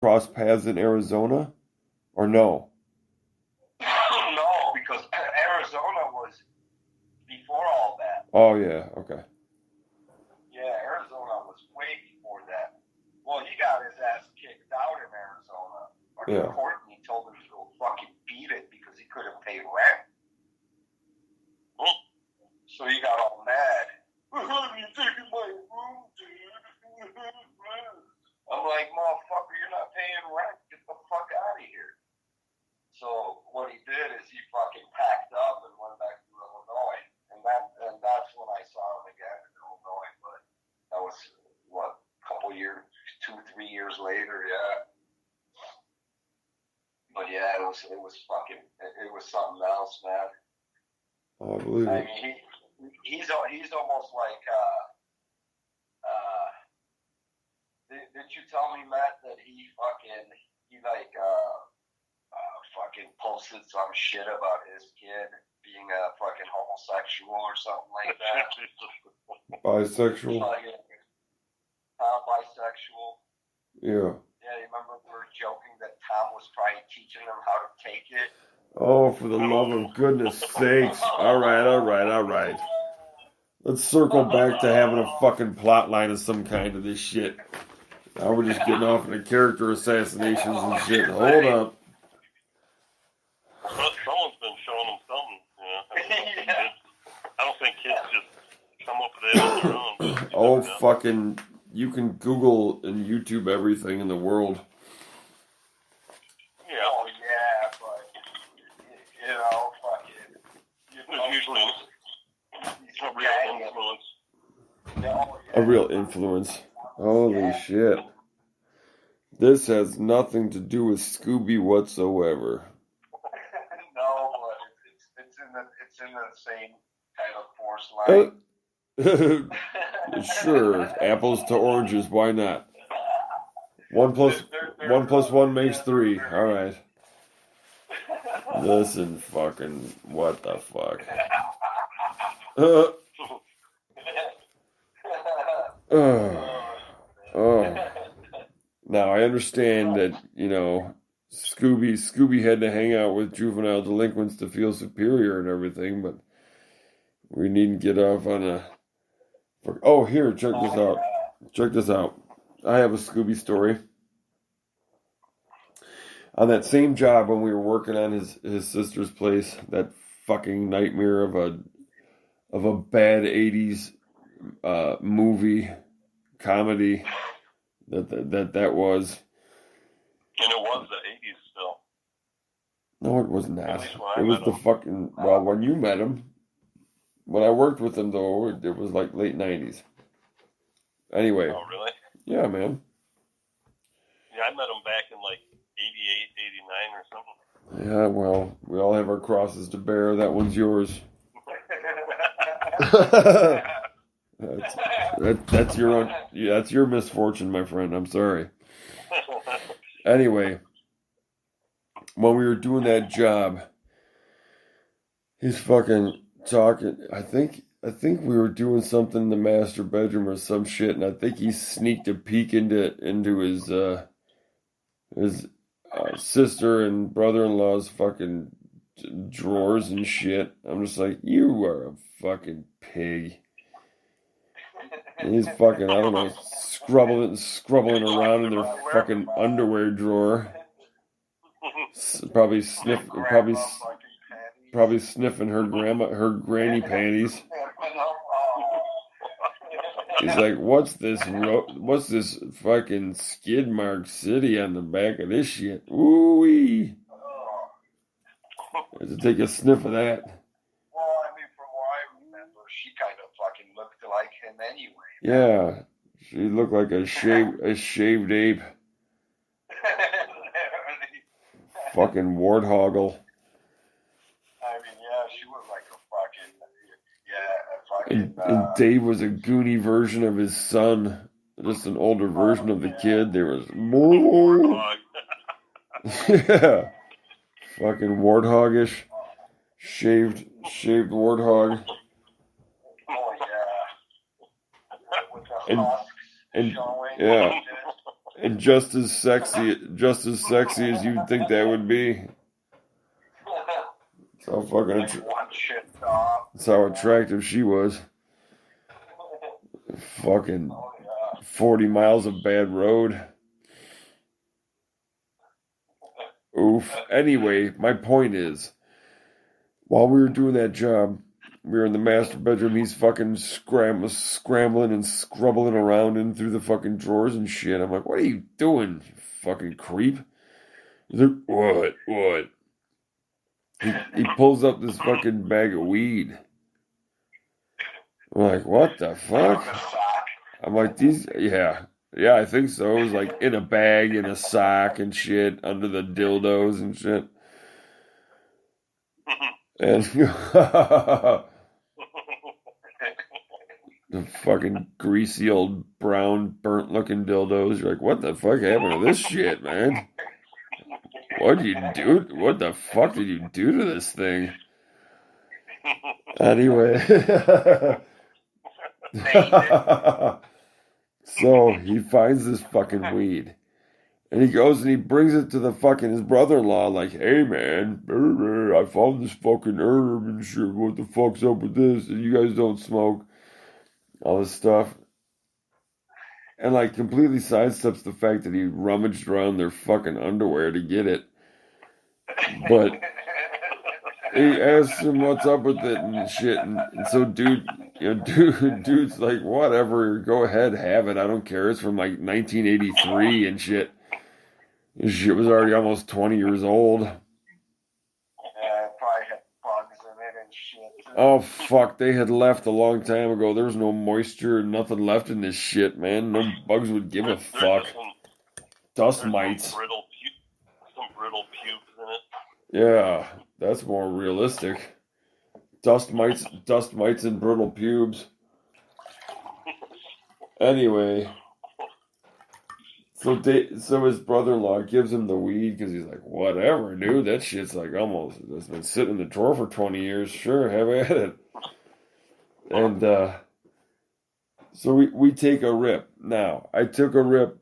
cross paths in Arizona? Or no? No, because Arizona was before all that. Oh, yeah, okay. Yeah, Arizona was way before that. Well, he got his ass kicked out in Arizona. Yeah. Courtney told him to go fucking beat it because he couldn't pay rent. So he got all mad. You're taking my room, dude. I'm like, motherfucker, you're not paying rent. Get the fuck out of here. So what he did is he fucking packed up and went back to Illinois. And that's when I saw him again in Illinois. But that was, what, a couple years, 2-3 years later, yeah. But yeah, it was something else, man. Oh, I believe it. I mean, he's almost like, did you tell me, Matt, that he fucking posted some shit about his kid being a fucking homosexual or something like that? Bisexual? Bisexual. Yeah. Yeah, you remember we were joking that Tom was probably teaching him how to take it? Oh, for the love of goodness sakes. All right. Let's circle back to having a fucking plot line of some kind of this shit. Now we're just getting off into character assassinations and shit. Hold up. Well, someone's been showing them something, yeah. I don't think kids just come up with it on their own. Oh, fucking... You can Google and YouTube everything in the world. Yeah. Oh, yeah, but, you know, fucking... There's usually a real influence. A real influence. Holy shit. This has nothing to do with Scooby whatsoever. No, but it's in the same kind of force line. Sure, apples to oranges, why not? 1 plus 1 makes 3. All right. Listen, fucking, what the fuck? Now I understand that, you know, Scooby had to hang out with juvenile delinquents to feel superior and everything, but we needn't get off on a... Oh, here, check this out. Check this out. I have a Scooby story. On that same job when we were working on his sister's place, that fucking nightmare of a bad 80s movie comedy that was. And it was the 80s still. No, it was not. It was the fucking... Well, when you met him... When I worked with him, though, it was like late 90s. Anyway. Oh, really? Yeah, man. Yeah, I met him back in like 88, 89 or something. Yeah, well, we all have our crosses to bear. That one's yours. That's your own. Yeah, that's your misfortune, my friend. I'm sorry. Anyway, when we were doing that job, he's fucking talking. I think we were doing something in the master bedroom or some shit, and I think he sneaked a peek into his sister and brother-in-law's fucking drawers and shit. I'm just like, you are a fucking pig. And he's fucking, I don't know, scrubbling around in their fucking underwear drawer. Probably sniffing her granny panties. He's like, what's this fucking skid mark city on the back of this shit? Ooh-wee. I had to take a sniff of that. Well, I mean, from what I remember, she kind of fucking looked like him anyway. Yeah, she looked like a shaved ape. Fucking warthoggle. I mean, yeah, she was like a fucking, And Dave was a goony version of his son, just an older version of the kid. There was more. Yeah, fucking warthogish, shaved warthog. Oh yeah. With the husks showing. Yeah. And just as sexy as you'd think that would be. That's how fucking that's how attractive she was. Fucking 40 miles of bad road. Oof. Anyway, my point is, while we were doing that job, we were in the master bedroom. He's fucking scrambling and scrubbling around in through the fucking drawers and shit. I'm like, what are you doing, you fucking creep? He's like, what? He pulls up this fucking bag of weed. I'm like, what the fuck? I'm like, yeah, I think so. It was like in a bag, in a sock and shit, under the dildos and shit. And the fucking greasy old brown burnt looking dildos. You're like, what the fuck happened to this shit, man? What did you do? What the fuck did you do to this thing? Anyway. So he finds this fucking weed. And he goes and he brings it to the fucking his brother-in-law, like, hey man, I found this fucking herb and shit. What the fuck's up with this? And you guys don't smoke. All this stuff. And like completely sidesteps the fact that he rummaged around their fucking underwear to get it. But he asks him what's up with it and shit. And so dude's like, whatever, go ahead, have it. I don't care. It's from like 1983 and shit. This shit was already almost 20 years old. Yeah, it probably had bugs in it and shit. Oh, fuck. They had left a long time ago. There was no moisture, nothing left in this shit, man. No bugs would give a fuck. Dust mites. Some brittle pubes in it. Yeah, that's more realistic. Dust mites and brittle pubes. Anyway. So his brother-in-law gives him the weed because he's like, whatever, dude, that shit's like it's been sitting in the drawer for 20 years. Sure, have at it. And so we take a rip. Now, I took a rip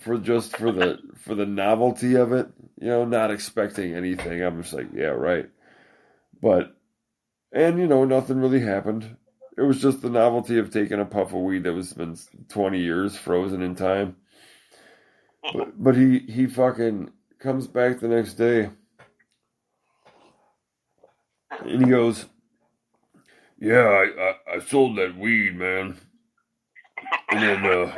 for the novelty of it, not expecting anything. I'm just like, yeah, right. And nothing really happened. It was just the novelty of taking a puff of weed that was been 20 years frozen in time. But he fucking comes back the next day and he goes, yeah, I sold that weed, man. And then the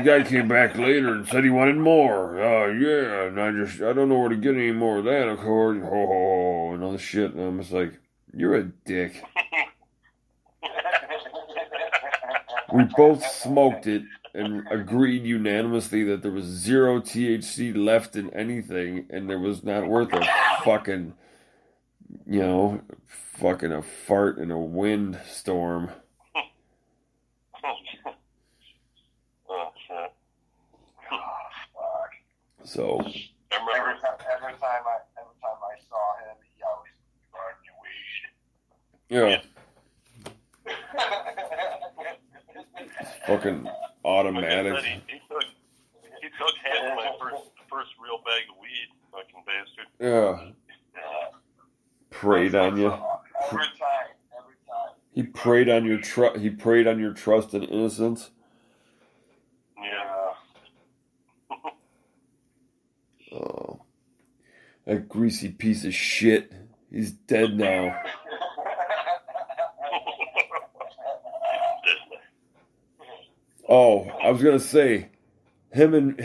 guy came back later and said he wanted more. Yeah, and I don't know where to get any more of that, of course. And all this shit. And I'm just like, you're a dick. We both smoked it and agreed unanimously that there was 0 THC left in anything, and there was not worth a fucking, a fart in a wind storm. Oh, shit. So. Every time I saw him, he always burned your weed. Yeah. Fucking automatic. Like he took half my first real bag of weed, fucking bastard. Yeah. Preyed on you. Every time. He preyed on your trust and innocence. Yeah. Oh. That greasy piece of shit. He's dead now. Oh, I was gonna say, him and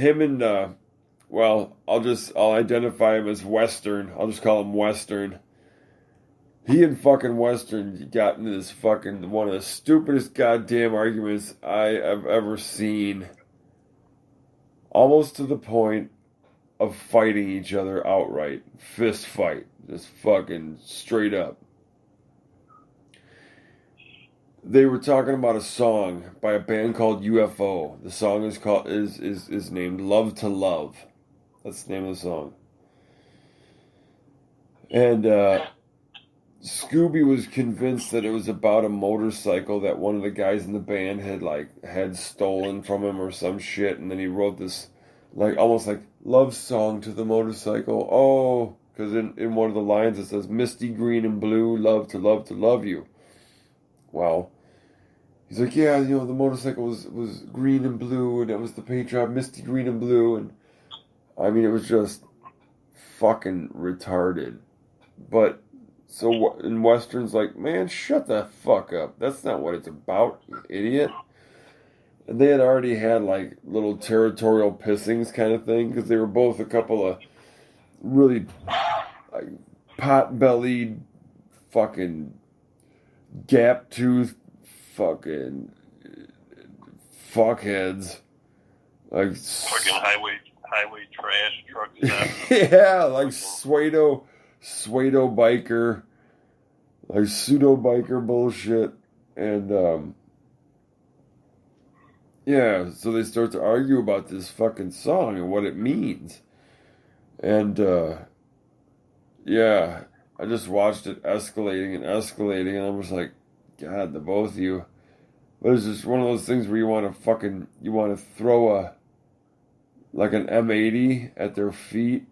well, I'll identify him as Western. I'll just call him Western. He and fucking Western got into this fucking one of the stupidest goddamn arguments I have ever seen. Almost to the point of fighting each other outright. Fist fight. Just fucking straight up. They were talking about a song by a band called UFO. The song is named Love to Love. That's the name of the song. And Scooby was convinced that it was about a motorcycle that one of the guys in the band had stolen from him or some shit, and then he wrote this almost like love song to the motorcycle. Oh, because in one of the lines it says misty green and blue, love to love you. Well, he's like, yeah, the motorcycle was green and blue, and it was the paint job misty green and blue, and I mean it was just fucking retarded. But so in Westerns, like, man, shut the fuck up. That's not what it's about, you idiot. And they had already had like little territorial pissings kind of thing because they were both a couple of really like pot-bellied fucking gap-toothed fucking fuckheads. Like fucking highway trash trucks. Yeah, like pseudo biker, like pseudo biker bullshit, and yeah, so they start to argue about this fucking song and what it means, and yeah, I just watched it escalating, and I was like, God, the both of you. But it's just one of those things where you want to throw like an M80 at their feet.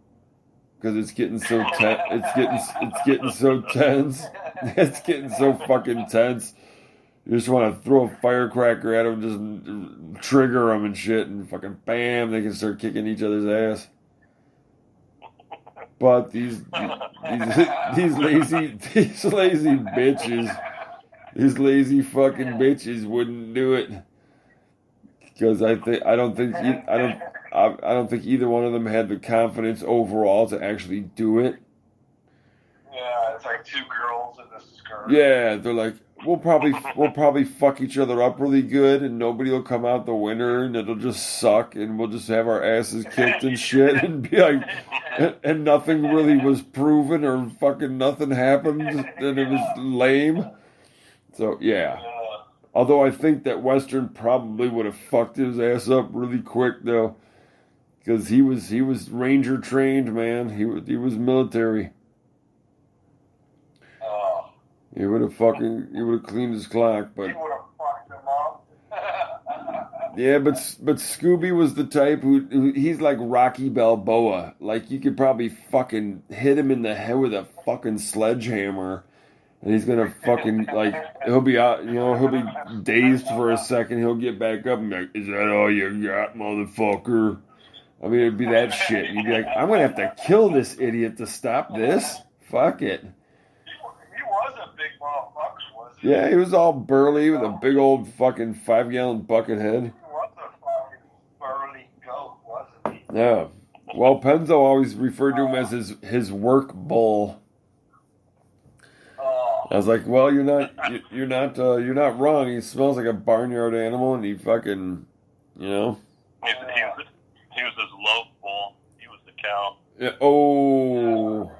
Because it's getting so tense. It's getting so tense. It's getting so fucking tense. You just want to throw a firecracker at them, just trigger them and shit, and fucking bam, they can start kicking each other's ass. But these lazy bitches wouldn't do it. Because I don't think either one of them had the confidence overall to actually do it. Yeah, it's like two girls in this skirt. Yeah, they're like, we'll probably fuck each other up really good, and nobody will come out the winner, and it'll just suck, and we'll just have our asses kicked and shit, and be like, and nothing really was proven, or fucking nothing happened, and it was lame. So yeah. Although I think that Western probably would have fucked his ass up really quick though, because he was Ranger trained, man. He was military. He would have cleaned his clock, but he would have fucked him up. yeah, but Scooby was the type who he's like Rocky Balboa. Like you could probably fucking hit him in the head with a fucking sledgehammer. And he's gonna fucking, like, he'll be out, he'll be dazed for a second. He'll get back up and be like, is that all you got, motherfucker? I mean, it'd be that shit. And you'd be like, I'm gonna have to kill this idiot to stop this. Fuck it. He was a big motherfucker, wasn't he? Yeah, he was all burly with a big old fucking 5-gallon bucket head. He was a fucking burly goat, wasn't he? Yeah. Well, Penzo always referred to him as his work bull. I was like, well, you're not wrong. He smells like a barnyard animal, and he fucking, He was his love bull. He was the cow. Yeah. Oh.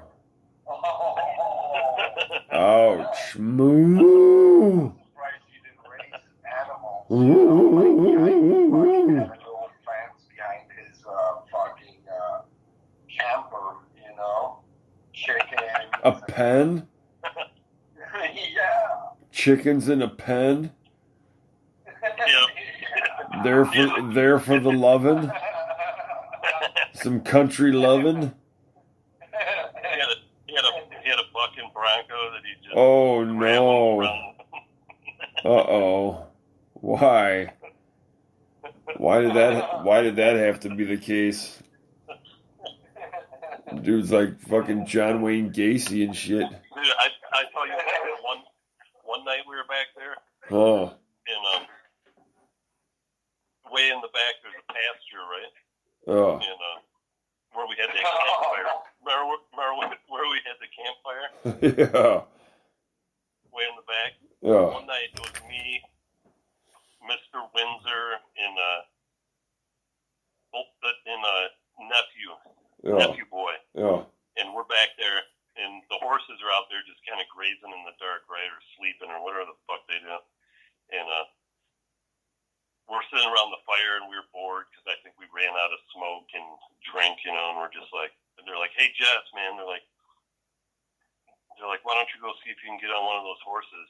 Ouch. Moo. I'm surprised you didn't raise animals. He had a little fence behind his fucking camper, chickens. A pen? Yeah. Chickens in a pen? Yeah. There for the lovin'? Some country lovin'? He had a bucking bronco that he just. Oh no. Uh-oh. Why? Why did that have to be the case? Dude's like fucking John Wayne Gacy and shit. Dude, I tell you, one night we were back there, Huh. and way in the back there's a pasture, right? Oh. And where we had that campfire. Remember where we had the campfire? Yeah. Way in the back. Yeah. One night it was me, Mr. Windsor, and nephew boy. Yeah. And we're back there, and the horses are out there just kind of grazing in the dark, right, or sleeping, or whatever the fuck they do. And we're sitting around the fire, and we were bored because I think we ran out of smoke and drink, and we're just like, and they're like, hey, Jess, man, they're like, why don't you go see if you can get on one of those horses